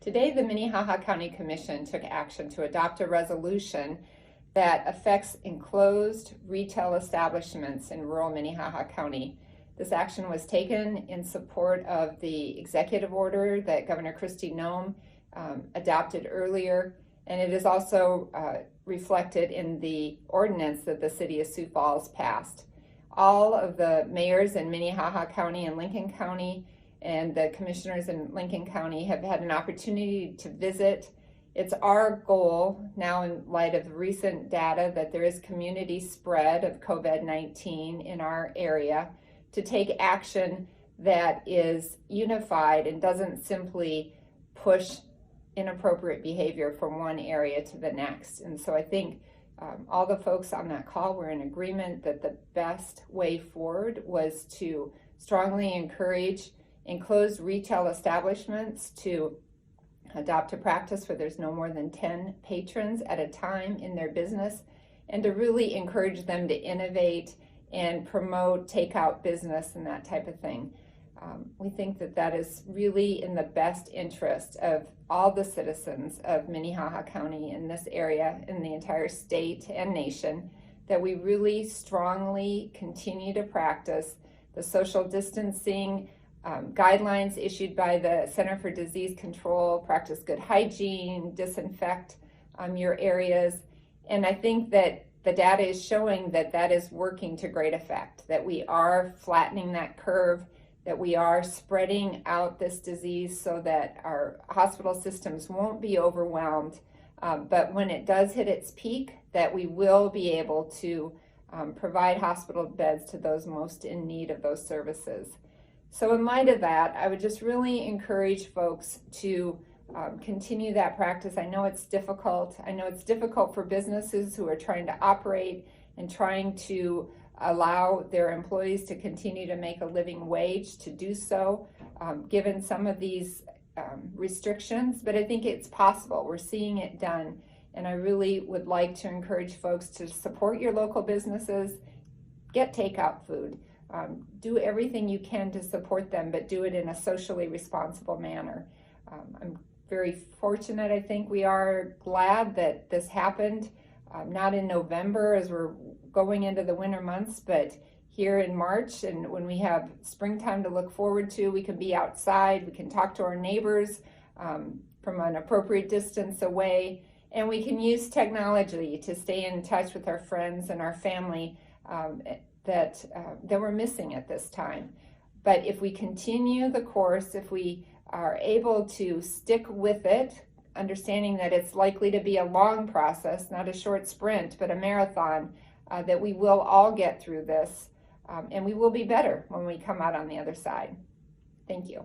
Today, the Minnehaha County Commission took action to adopt a resolution that affects enclosed retail establishments in rural Minnehaha County. This action was taken in support of the executive order that Governor Kristi Noem adopted earlier, and it is also reflected in the ordinance that the city of Sioux Falls passed. All of the mayors in Minnehaha County and Lincoln County and the commissioners in Lincoln County have had an opportunity to visit. It's our goal now, in light of recent data, that there is community spread of COVID-19 in our area, to take action that is unified and doesn't simply push inappropriate behavior from one area to the next. And so I think all the folks on that call were in agreement that the best way forward was to strongly encourage enclosed retail establishments to adopt a practice where there's no more than 10 patrons at a time in their business, and to really encourage them to innovate and promote takeout business and that type of thing. We think that that is really in the best interest of all the citizens of Minnehaha County in this area, in the entire state and nation, that we really strongly continue to practice the social distancing guidelines issued by the Center for Disease Control, practice good hygiene, disinfect your areas. And I think that the data is showing that that is working to great effect, that we are flattening that curve, that we are spreading out this disease so that our hospital systems won't be overwhelmed. But when it does hit its peak, that we will be able to provide hospital beds to those most in need of those services. So in light of that, I would just really encourage folks to continue that practice. I know it's difficult. I know it's difficult for businesses who are trying to operate and trying to allow their employees to continue to make a living wage to do so, given some of these restrictions, but I think it's possible. We're seeing it done, and I really would like to encourage folks to support your local businesses, get takeout food, do everything you can to support them, but do it in a socially responsible manner. I'm very fortunate. I think we are glad that this happened, not in November as we're going into the winter months, but here in March, and when we have springtime to look forward to, we can be outside, we can talk to our neighbors from an appropriate distance away, and we can use technology to stay in touch with our friends and our family that we're missing at this time. But if we continue the course, if we are able to stick with it, understanding that it's likely to be a long process, not a short sprint, but a marathon, that we will all get through this, and we will be better when we come out on the other side. Thank you.